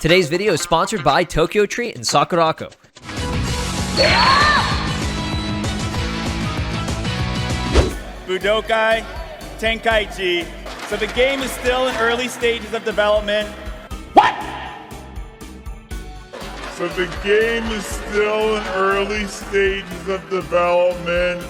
Today's video is sponsored by Tokyo Treat and Sakurako. Budokai Tenkaichi. So the game is still in early stages of development. What? So the game is still in early stages of development.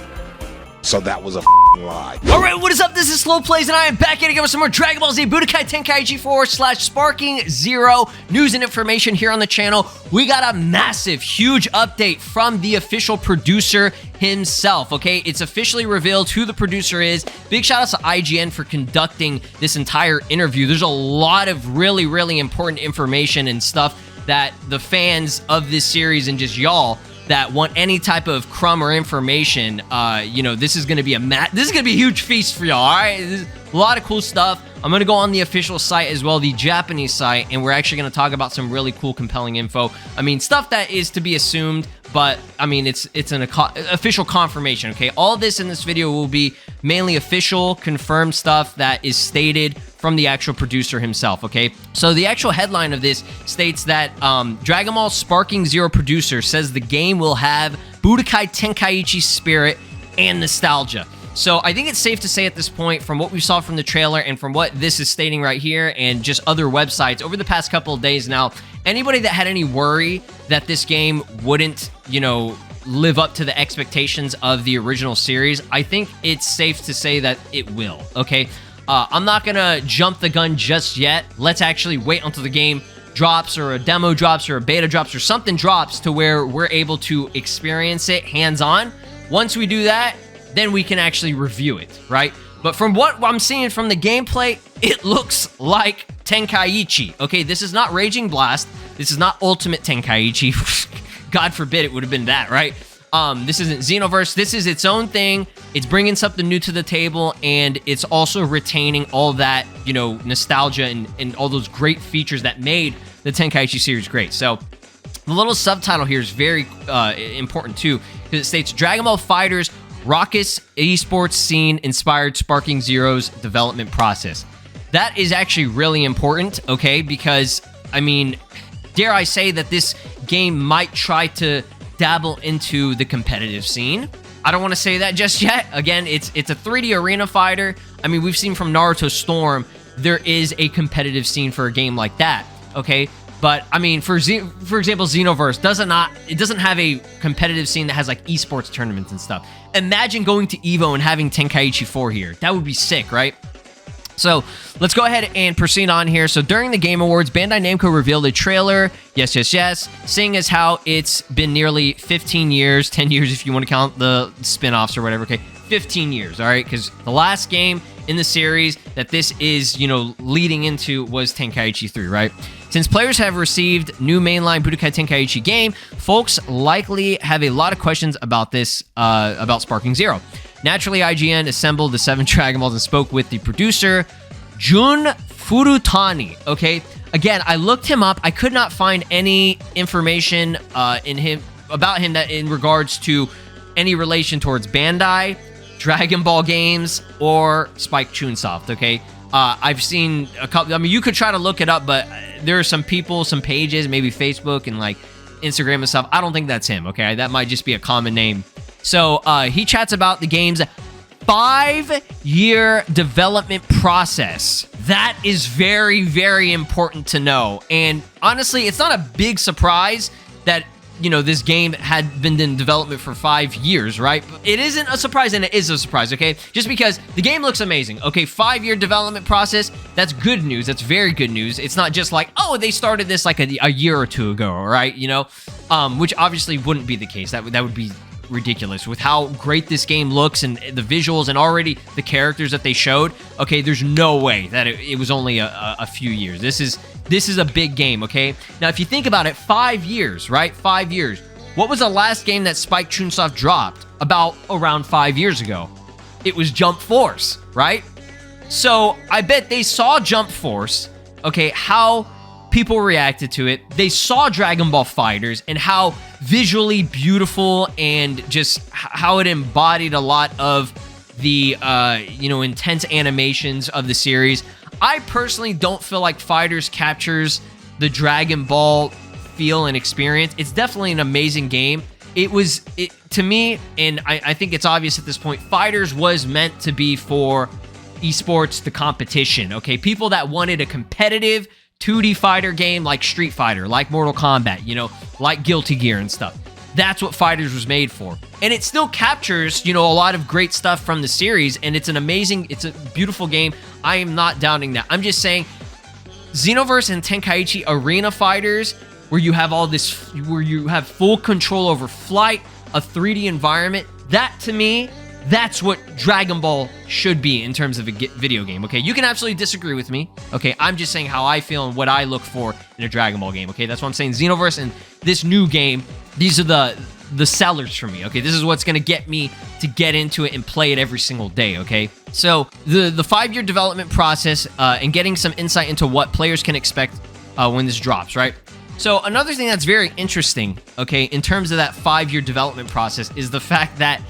So that was a lie. Alright, what is up? This is SLOplays, and I am back at again with some more Dragon Ball Z Budokai Tenkaichi 4/Sparking Zero news and information here on the channel. We got a massive, huge update from the official producer himself, okay? It's officially revealed who the producer is. Big shout out to IGN for conducting this entire interview. There's a lot of really important information and stuff that the fans of this series and just y'all that want any type of crumb or information, this is gonna be a huge feast for y'all. All right, this is a lot of cool stuff. I'm gonna go on the official site as well, the Japanese site, and we're actually gonna talk about some really cool, compelling info. I mean, stuff that is to be assumed, but I mean, it's an official confirmation. Okay, all this in this video will be mainly official, confirmed stuff that is stated from the actual producer himself, okay? So the actual headline of this states that Dragon Ball Sparking Zero producer says the game will have Budokai Tenkaichi spirit and nostalgia. So I think it's safe to say at this point, from what we saw from the trailer and from what this is stating right here and just other websites over the past couple of days now, anybody that had any worry that this game wouldn't, live up to the expectations of the original series, I think it's safe to say that it will, okay? I'm not gonna jump the gun just yet. Let's actually wait until the game drops or a demo drops or a beta drops or something drops to where we're able to experience it hands-on. Once we do that, then we can actually review it, right? But from what I'm seeing from the gameplay, it looks like Tenkaichi. Okay, this is not Raging Blast. This is not Ultimate Tenkaichi. God forbid it would have been that, right? This isn't Xenoverse. This is its own thing. It's bringing something new to the table, and it's also retaining all that, nostalgia and all those great features that made the Tenkaichi series great. So the little subtitle here is very important too, because it states Dragon Ball Fighters raucous esports scene inspired Sparking Zero's development process. That is actually really important, okay? Because, I mean, dare I say that this game might try to dabble into the competitive scene. I don't want to say that just yet. Again, it's a 3D arena fighter. I mean, we've seen from Naruto Storm, there is a competitive scene for a game like that, okay? But, I mean, for example, Xenoverse doesn't have a competitive scene that has, like, esports tournaments and stuff. Imagine going to EVO and having Tenkaichi 4 here. That would be sick, right? So, let's go ahead and proceed on here. So, during the Game Awards, Bandai Namco revealed a trailer, yes, seeing as how it's been nearly 15 years, 10 years if you want to count the spin-offs or whatever, okay? 15 years, all right? Because the last game in the series that this is, leading into was Tenkaichi 3, right? Since players have received new mainline Budokai Tenkaichi game, folks likely have a lot of questions about this, about Sparking Zero. Naturally, IGN assembled the 7 Dragon Balls and spoke with the producer, Jun Furutani, okay? Again, I looked him up. I could not find any information about him that in regards to any relation towards Bandai, Dragon Ball games, or Spike Chunsoft, okay? I've seen a couple, I mean, you could try to look it up, but there are some people, some pages, maybe Facebook and like Instagram and stuff. I don't think that's him, okay? That might just be a common name. So he chats about the game's 5-year development process. That is very important to know. And honestly, it's not a big surprise that, this game had been in development for 5 years, right? It isn't a surprise, and it is a surprise, okay? Just because the game looks amazing, okay? 5-year development process, that's good news. That's very good news. It's not just like, oh, they started this like a year or two ago, right? Which obviously wouldn't be the case. That would be ridiculous with how great this game looks and the visuals and already the characters that they showed. Okay, there's no way that it was only a few years. This is a big game, okay? Now, if you think about it, 5 years, right? 5 years. What was the last game that Spike Chunsoft dropped around 5 years ago? It was Jump Force, right? So I bet they saw Jump Force, okay, how people reacted to it. They saw Dragon Ball Fighters and how visually beautiful and just how it embodied a lot of the, intense animations of the series. I personally don't feel like Fighters captures the Dragon Ball feel and experience. It's definitely an amazing game. To me, and I think it's obvious at this point, Fighters was meant to be for esports, the competition, okay? People that wanted a competitive 2D fighter game like Street Fighter, like Mortal Kombat, like Guilty Gear and stuff. That's what Fighters was made for. And it still captures, a lot of great stuff from the series, and it's a beautiful game. I am not doubting that. I'm just saying, Xenoverse and Tenkaichi Arena Fighters, where you have where you have full control over flight, a 3D environment, that to me, that's what Dragon Ball should be in terms of a video game, okay? You can absolutely disagree with me, okay? I'm just saying how I feel and what I look for in a Dragon Ball game, okay? That's what I'm saying. Xenoverse and this new game, these are the sellers for me, okay? This is what's going to get me to get into it and play it every single day, okay? So the 5-year development process and getting some insight into what players can expect when this drops, right? So another thing that's very interesting, okay, in terms of that 5-year development process is the fact that,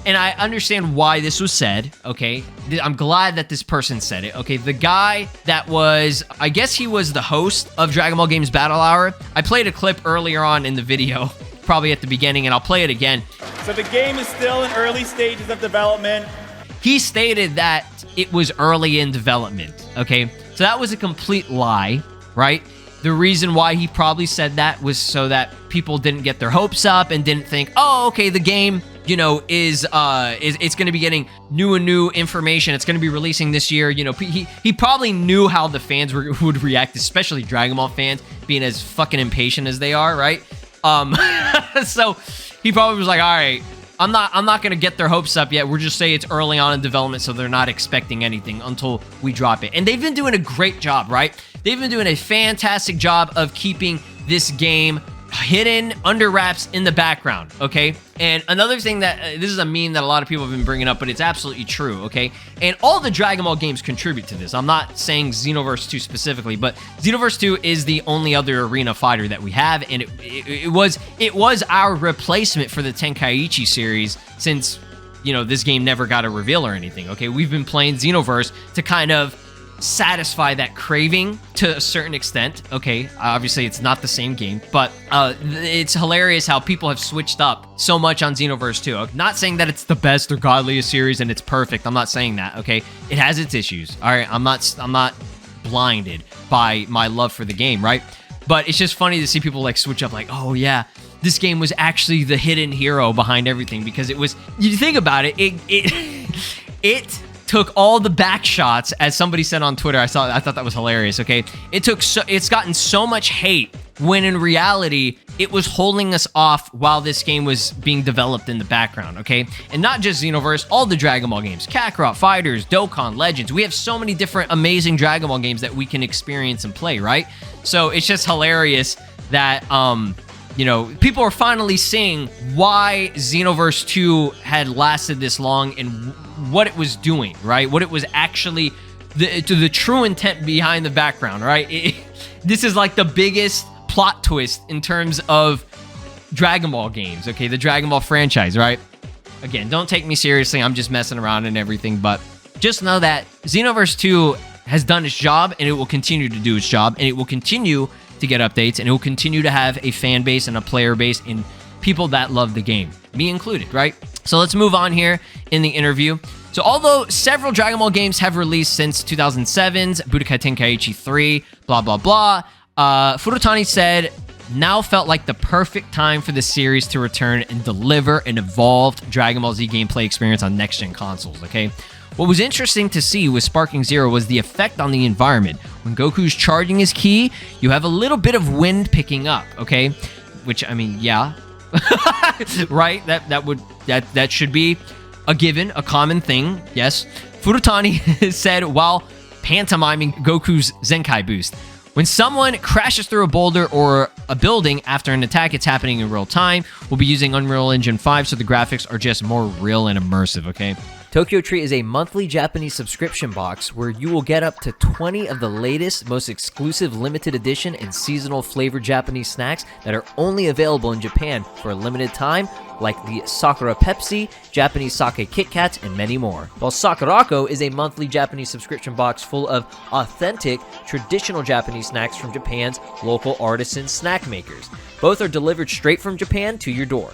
and I understand why this was said, okay? I'm glad that this person said it, okay? The guy that was, I guess he was the host of Dragon Ball Games Battle Hour. I played a clip earlier on in the video, probably at the beginning, and I'll play it again. So the game is still in early stages of development. He stated that it was early in development, okay? So that was a complete lie, right? The reason why he probably said that was so that people didn't get their hopes up and didn't think, oh, okay, the game, is it's going to be getting new information. It's going to be releasing this year. He probably knew how the fans would react, especially Dragon Ball fans, being as fucking impatient as they are, right? So he probably was like, all right, I'm not going to get their hopes up yet. We're just saying it's early on in development, so they're not expecting anything until we drop it. And they've been doing a great job, right? They've been doing a fantastic job of keeping this game hidden under wraps in the background, okay? And another thing that, this is a meme that a lot of people have been bringing up, but it's absolutely true, okay? And all the Dragon Ball games contribute to this. I'm not saying Xenoverse 2 specifically, but Xenoverse 2 is the only other arena fighter that we have, and it was our replacement for the Tenkaichi series since, this game never got a reveal or anything, okay? We've been playing Xenoverse to kind of satisfy that craving to a certain extent, okay? Obviously, it's not the same game, but it's hilarious how people have switched up so much on Xenoverse 2. I'm not saying that it's the best or godliest series and it's perfect. I'm not saying that, okay? It has its issues, all right? I'm not blinded by my love for the game, right? But it's just funny to see people like switch up like, oh yeah, this game was actually the hidden hero behind everything, because it was, you think about it, it took all the back shots, as somebody said on Twitter. I thought that was hilarious, okay? It's gotten so much hate when in reality, it was holding us off while this game was being developed in the background, okay? And not just Xenoverse, all the Dragon Ball games, Kakarot, Fighters, Dokkan, Legends. We have so many different amazing Dragon Ball games that we can experience and play, right? So it's just hilarious that, people are finally seeing why Xenoverse 2 had lasted this long and what it was doing, right? What it was actually, the true intent behind the background, right? This is like the biggest plot twist in terms of Dragon Ball games, okay? The Dragon Ball franchise, right? Again, don't take me seriously. I'm just messing around and everything, but just know that Xenoverse 2 has done its job, and it will continue to do its job, and it will continue to get updates, and it will continue to have a fan base and a player base and people that love the game, me included, right? So let's move on here in the interview. So although several Dragon Ball games have released since 2007's Budokai Tenkaichi 3, blah, blah, blah, Furutani said, now felt like the perfect time for the series to return and deliver an evolved Dragon Ball Z gameplay experience on next-gen consoles, okay? What was interesting to see with Sparking Zero was the effect on the environment. When Goku's charging his ki, you have a little bit of wind picking up, okay? Which, I mean, yeah. Right? That should be a given, a common thing, yes. Furutani said while pantomiming Goku's Zenkai boost. When someone crashes through a boulder or a building after an attack, it's happening in real time. We'll be using Unreal Engine 5, so the graphics are just more real and immersive, okay? Tokyo Treat is a monthly Japanese subscription box where you will get up to 20 of the latest, most exclusive limited edition and seasonal flavored Japanese snacks that are only available in Japan for a limited time, like the Sakura Pepsi, Japanese Sake Kit Kats, and many more. While Sakurako is a monthly Japanese subscription box full of authentic, traditional Japanese snacks from Japan's local artisan snack makers. Both are delivered straight from Japan to your door.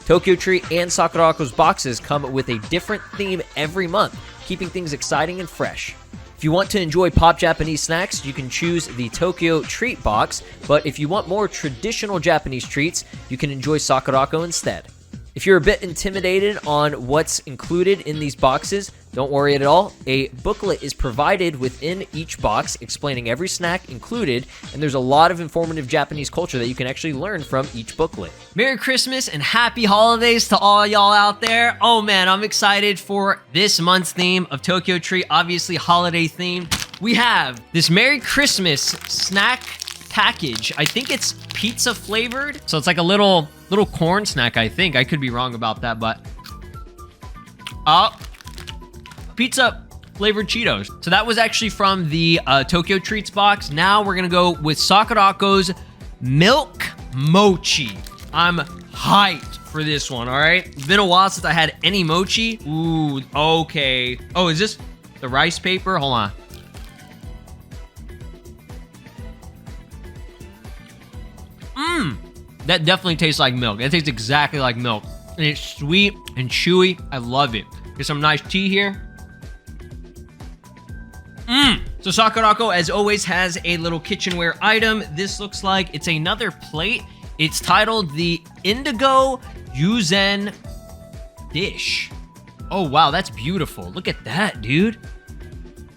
Tokyo Treat and Sakurako's boxes come with a different theme every month, keeping things exciting and fresh. If you want to enjoy pop Japanese snacks, you can choose the Tokyo Treat box, but if you want more traditional Japanese treats, you can enjoy Sakurako instead. If you're a bit intimidated on what's included in these boxes, don't worry at all. A booklet is provided within each box explaining every snack included, and there's a lot of informative Japanese culture that you can actually learn from each booklet. Merry Christmas and happy holidays to all y'all out there. Oh man, I'm excited for this month's theme of Tokyo Treat, obviously holiday themed. We have this Merry Christmas snack package. I think it's pizza flavored, so it's like a little corn snack. I think I could be wrong about that, but pizza flavored Cheetos. So that was actually from the Tokyo Treats box. Now we're gonna go with Sakurako's milk mochi. I'm hyped for this one. All right, it's been a while since I had any mochi. Ooh, okay. Oh, is this the rice paper? Hold on. That definitely tastes like milk. That tastes exactly like milk. And it's sweet and chewy. I love it. Get some nice tea here. So Sakurako, as always, has a little kitchenware item. This looks like it's another plate. It's titled the Indigo Yuzen Dish. Oh, wow, that's beautiful. Look at that, dude.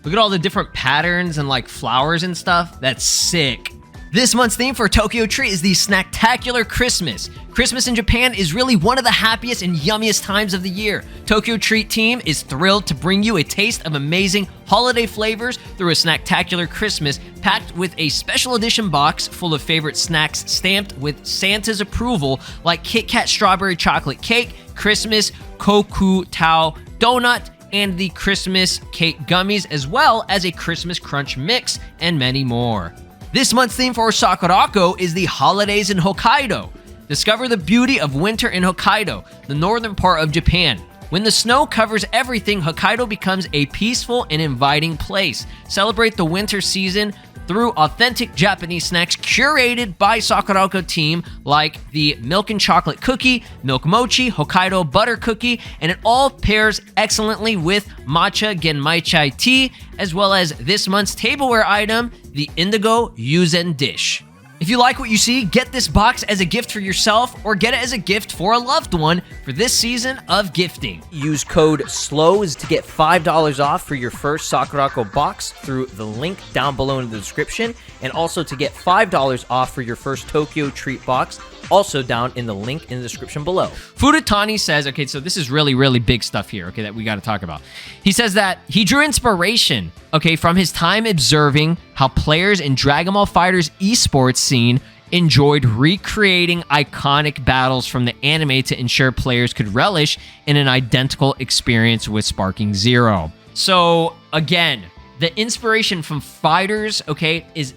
Look at all the different patterns and like flowers and stuff. That's sick. This month's theme for Tokyo Treat is the Snacktacular Christmas. Christmas in Japan is really one of the happiest and yummiest times of the year. Tokyo Treat team is thrilled to bring you a taste of amazing holiday flavors through a Snacktacular Christmas packed with a special edition box full of favorite snacks stamped with Santa's approval, like Kit Kat Strawberry Chocolate Cake, Christmas Koku Tao Donut, and the Christmas Cake Gummies, as well as a Christmas Crunch Mix, and many more. This month's theme for Sakurako is the holidays in Hokkaido. Discover the beauty of winter in Hokkaido, the northern part of Japan. When the snow covers everything, Hokkaido becomes a peaceful and inviting place. Celebrate the winter season through authentic Japanese snacks curated by Sakurako team, like the milk and chocolate cookie, milk mochi, Hokkaido butter cookie, and it all pairs excellently with matcha genmaichai tea, as well as this month's tableware item, the Indigo Yuzen Dish. If you like what you see, get this box as a gift for yourself or get it as a gift for a loved one for this season of gifting. Use code SLOWS to get $5 off for your first Sakurako box through the link down below in the description, and also to get $5 off for your first Tokyo Treat box, also down in the link in the description below. Fudutani says, okay, so this is really, really big stuff here, okay, that we got to talk about. He says that he drew inspiration, okay, from his time observing how players in Dragon Ball FighterZ esports scene enjoyed recreating iconic battles from the anime to ensure players could relish in an identical experience with Sparking Zero. So, again, the inspiration from FighterZ, okay, is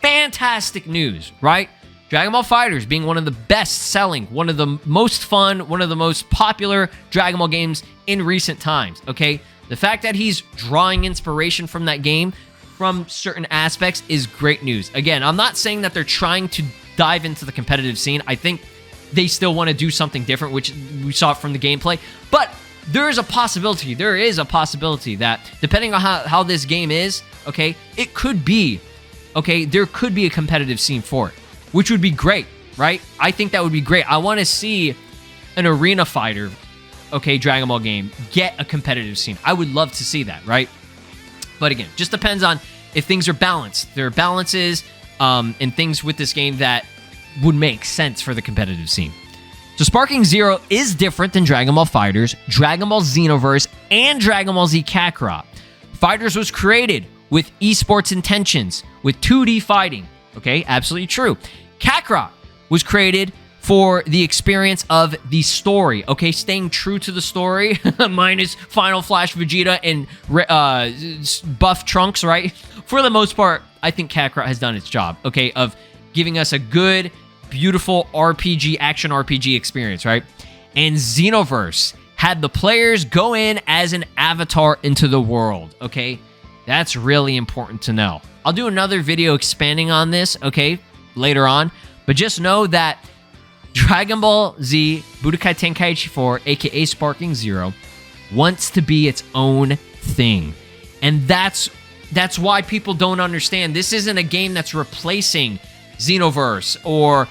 fantastic news, right? Dragon Ball FighterZ being one of the best-selling, one of the most fun, one of the most popular Dragon Ball games in recent times, okay? The fact that he's drawing inspiration from that game, from certain aspects, is great news. Again, I'm not saying that they're trying to dive into the competitive scene. I think they still want to do something different, which we saw from the gameplay, but there is a possibility that depending on how this game is, okay, it could be, okay, there could be a competitive scene for it, which would be great, right? I think that would be great. I want to see an arena fighter, okay, Dragon Ball game get a competitive scene. I would love to see that, right? But again, just depends on if things are balanced. There are balances and things with this game that would make sense for the competitive scene. So Sparking Zero is different than Dragon Ball FighterZ, Dragon Ball Xenoverse, and Dragon Ball Z Kakarot. FighterZ was created with esports intentions, with 2D fighting. Okay, absolutely true. Kakarot was created for the experience of the story, okay? Staying true to the story, minus Final Flash Vegeta and buff Trunks, right? For the most part, I think Kakarot has done its job, okay, of giving us a good, beautiful RPG, action RPG experience, right? And Xenoverse had the players go in as an avatar into the world, okay? That's really important to know. I'll do another video expanding on this, okay, later on, but just know that Dragon Ball Z Budokai Tenkaichi 4, aka Sparking Zero, wants to be its own thing. And that's why people don't understand. This isn't a game that's replacing Xenoverse or,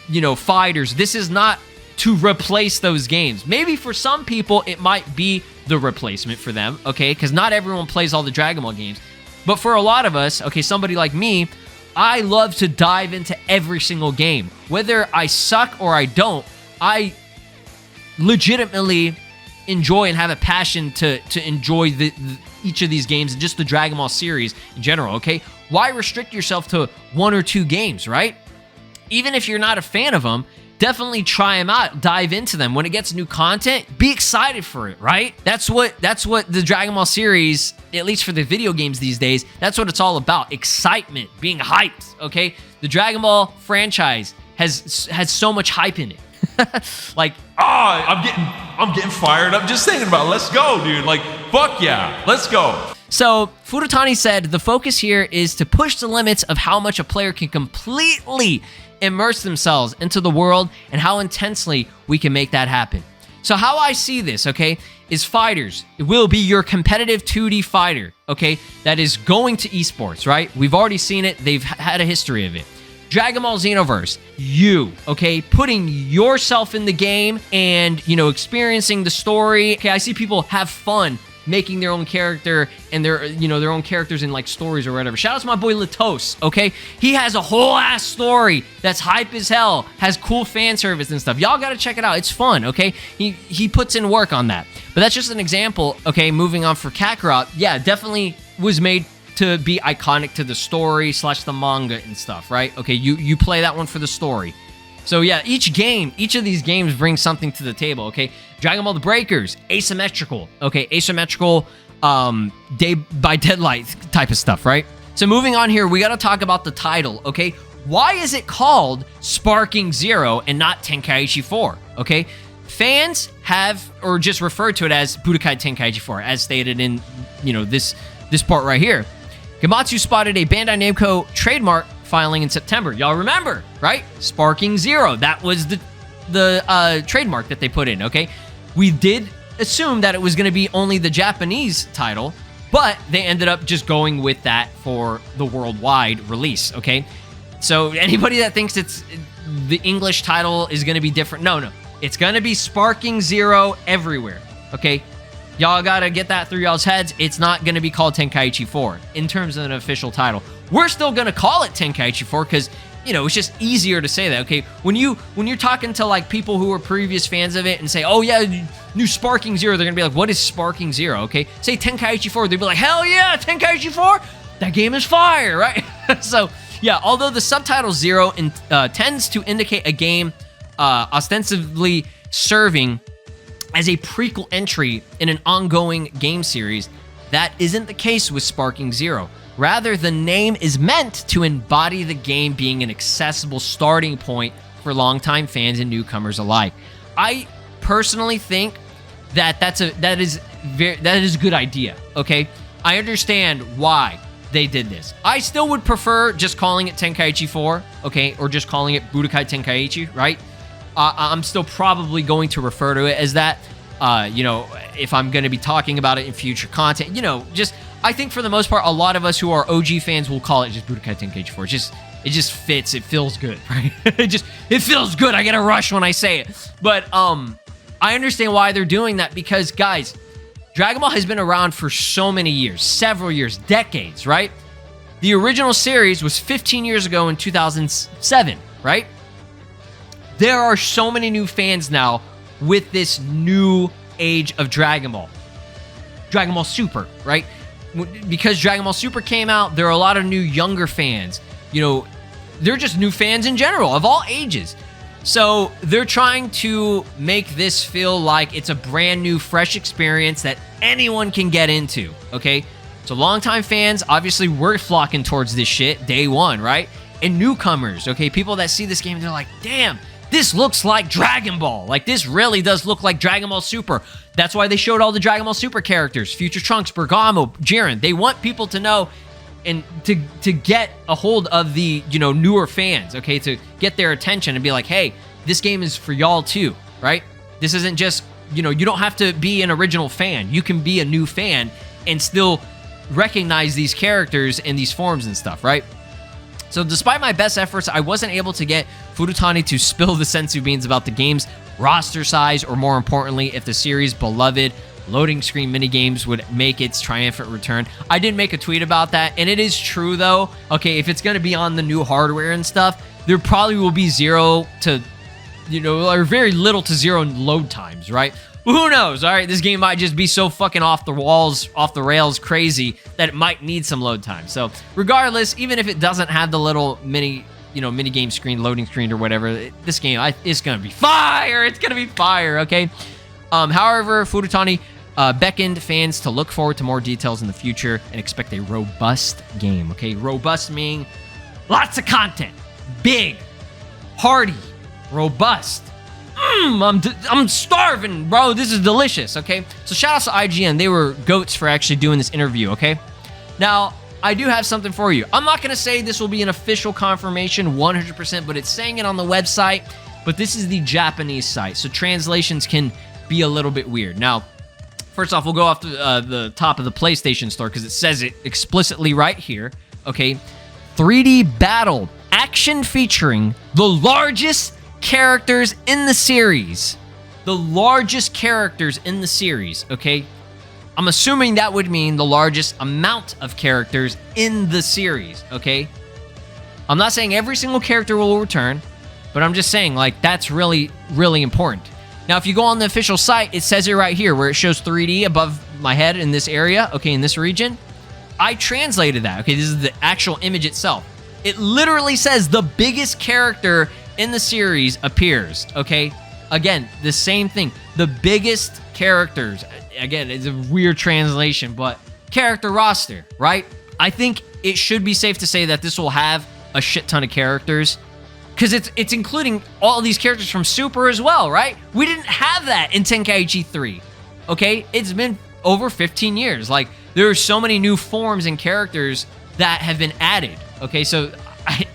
you know, Fighters. This is not to replace those games. Maybe for some people, it might be the replacement for them, okay? Because not everyone plays all the Dragon Ball games. But for a lot of us, okay, somebody like me, I love to dive into every single game. Whether I suck or I don't, I legitimately enjoy and have a passion to enjoy each of these games and just the Dragon Ball series in general, okay? Why restrict yourself to 1 or 2 games, right? Even if you're not a fan of them, definitely try them out, dive into them. When it gets new content, be excited for it, right? That's what the Dragon Ball series, at least for the video games these days, that's what it's all about. Excitement, being hyped, okay? The Dragon Ball franchise has so much hype in it. Like, I'm getting fired up just thinking about it. Let's go, dude. Like, fuck yeah, let's go. So, Furutani said, the focus here is to push the limits of how much a player can completely immerse themselves into the world and how intensely we can make that happen. So how I see this, okay, is Fighters. It will be your competitive 2D fighter, okay, that is going to esports, right? We've already seen it. They've had a history of it. Dragon Ball Xenoverse, you, okay, putting yourself in the game and, you know, experiencing the story. Okay, I see people have fun making their own character and their own characters in like stories or whatever. Shout out to my boy Latos, okay? He has a whole ass story that's hype as hell, has cool fan service and stuff. Y'all gotta check it out. It's fun, okay? He puts in work on that. But that's just an example, okay? Moving on for Kakarot, yeah, definitely was made to be iconic to the story / the manga and stuff, right? Okay, you play that one for the story. So yeah, each of these games brings something to the table, okay? Dragon Ball The Breakers, asymmetrical, okay? Asymmetrical, Day by Deadlight type of stuff, right? So moving on here, we gotta talk about the title, okay? Why is it called Sparking Zero and not Tenkaichi 4, okay? Fans have, or just refer to it as Budokai Tenkaichi 4, as stated in, you know, this part right here. Gamatsu spotted a Bandai Namco trademark filing in September. Y'all remember, right? Sparking Zero. That was the trademark that they put in, okay? We did assume that it was going to be only the Japanese title, but they ended up just going with that for the worldwide release, okay? So anybody that thinks it's the English title is going to be different, no. It's going to be Sparking Zero everywhere, okay? Y'all gotta get that through y'all's heads. It's not gonna be called Tenkaichi 4 in terms of an official title. We're still gonna call it Tenkaichi 4 because, you know, it's just easier to say that, okay? When you're talking to, like, people who were previous fans of it and say, oh, yeah, new Sparking Zero, they're gonna be like, what is Sparking Zero, okay? Say Tenkaichi 4, they'd be like, hell yeah, Tenkaichi 4? That game is fire, right? So, yeah, although the subtitle Zero tends to indicate a game ostensibly serving as a prequel entry in an ongoing game series, that isn't the case with Sparking Zero. Rather, the name is meant to embody the game being an accessible starting point for longtime fans and newcomers alike. I personally think that that is a good idea, okay? I understand why they did this. I still would prefer just calling it Tenkaichi 4, okay? Or just calling it Budokai Tenkaichi, right? I'm still probably going to refer to it as that, you know, if I'm going to be talking about it in future content. You know, just, I think for the most part, a lot of us who are OG fans will call it just Budokai Tenkaichi 4. It just fits. It feels good, right? It feels good. I get a rush when I say it. But I understand why they're doing that because, guys, Dragon Ball has been around for so many years, several years, decades, right? The original series was 15 years ago in 2007, right? There are so many new fans now with this new age of Dragon Ball. Dragon Ball Super, right? Because Dragon Ball Super came out, there are a lot of new younger fans. You know, they're just new fans in general, of all ages. So they're trying to make this feel like it's a brand new, fresh experience that anyone can get into, okay? So longtime fans, obviously, we're flocking towards this shit day one, right? And newcomers, okay? People that see this game, they're like, damn, this looks like Dragon Ball. Like, this really does look like Dragon Ball Super. That's why they showed all the Dragon Ball Super characters. Future Trunks, Bergamo, Jiren. They want people to know and to get a hold of the, you know, newer fans, okay? To get their attention and be like, hey, this game is for y'all too, right? This isn't just, you know, you don't have to be an original fan. You can be a new fan and still recognize these characters in these forms and stuff, right? So despite my best efforts, I wasn't able to get Furutani to spill the senzu beans about the game's roster size, or more importantly, if the series' beloved loading screen minigames would make its triumphant return. I did make a tweet about that, and it is true though. Okay, if it's going to be on the new hardware and stuff, there probably will be zero to, you know, or very little to zero load times, right? Who knows, all right? This game might just be so fucking off the walls, off the rails crazy that it might need some load time. So regardless, even if it doesn't have the little mini game screen, loading screen or whatever, this game, it's going to be fire. It's going to be fire, okay? However, Furutani beckoned fans to look forward to more details in the future and expect a robust game, okay? Robust meaning lots of content, big, hearty, robust. I'm starving, bro. This is delicious, okay? So shout out to IGN. They were goats for actually doing this interview, okay? Now, I do have something for you. I'm not going to say this will be an official confirmation 100%, but it's saying it on the website. But this is the Japanese site, so translations can be a little bit weird. Now, first off, we'll go off the top of the PlayStation Store because it says it explicitly right here, okay? 3D battle action featuring the largest characters in the series. The largest characters in the series, okay? I'm assuming that would mean the largest amount of characters in the series, okay? I'm not saying every single character will return, but I'm just saying, like, that's really, really important. Now, if you go on the official site, it says it right here where it shows 3D above my head in this area, okay, in this region. I translated that, okay? This is the actual image itself. It literally says the biggest character in the series appears, okay? Again, the same thing. The biggest characters. Again, it's a weird translation, but character roster, right? I think it should be safe to say that this will have a shit ton of characters because it's including all these characters from Super as well, right? We didn't have that in Tenkaichi 3, okay? It's been over 15 years. Like, there are so many new forms and characters that have been added, okay? So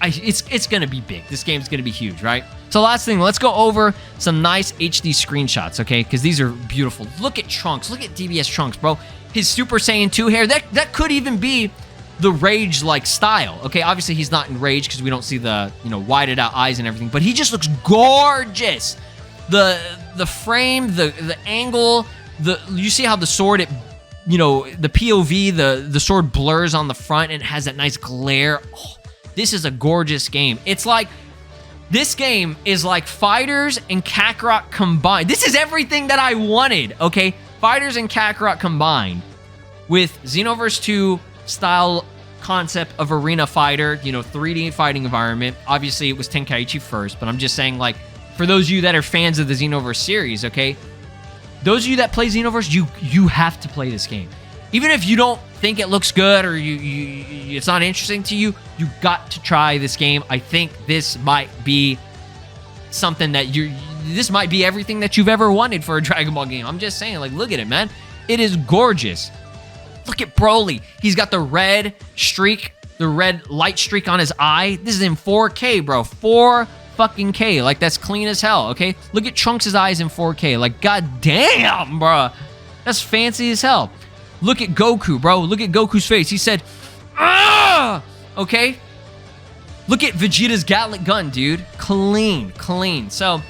it's gonna be big. This game's gonna be huge, right? So last thing, let's go over some nice HD screenshots, okay? Because these are beautiful. Look at Trunks. Look at DBS Trunks, bro. His Super Saiyan 2 hair, that could even be the Rage-like style, okay? Obviously, he's not in Rage because we don't see the, you know, widened out eyes and everything, but he just looks gorgeous. The frame, the angle, you see how the sword, it, you know, the POV, the sword blurs on the front and it has that nice glare. Oh, this is a gorgeous game. It's like, this game is like Fighters and Kakarot combined. This is everything that I wanted, okay? Fighters and Kakarot combined with Xenoverse 2 style concept of arena fighter, you know, 3D fighting environment. Obviously, it was Tenkaichi first, but I'm just saying, like, for those of you that are fans of the Xenoverse series, okay? Those of you that play Xenoverse, you have to play this game. Even if you don't think it looks good or it's not interesting to you, you got to try this game. I think this might be something that this might be everything that you've ever wanted for a Dragon Ball game. I'm just saying, like, look at it, man. It is gorgeous. Look at Broly. He's got the red streak, the red light streak on his eye. This is in 4K, bro. 4 fucking K. Like, that's clean as hell, okay? Look at Trunks' eyes in 4K. Like, goddamn, bro. That's fancy as hell. Look at Goku, bro. Look at Goku's face. He said, "Ah!" Okay? Look at Vegeta's Gatling gun, dude. Clean, clean. So,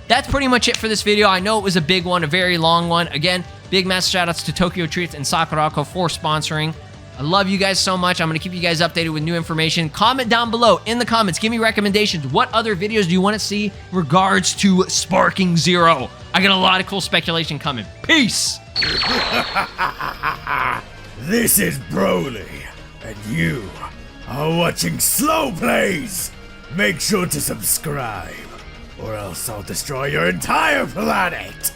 that's pretty much it for this video. I know it was a big one, a very long one. Again, big massive shoutouts to Tokyo Treats and Sakurako for sponsoring. I love you guys so much. I'm going to keep you guys updated with new information. Comment down below in the comments. Give me recommendations. What other videos do you want to see in regards to Sparking Zero? I got a lot of cool speculation coming. Peace! This is Broly, and you are watching SLOplays. Make sure to subscribe. or else I'll destroy your entire planet!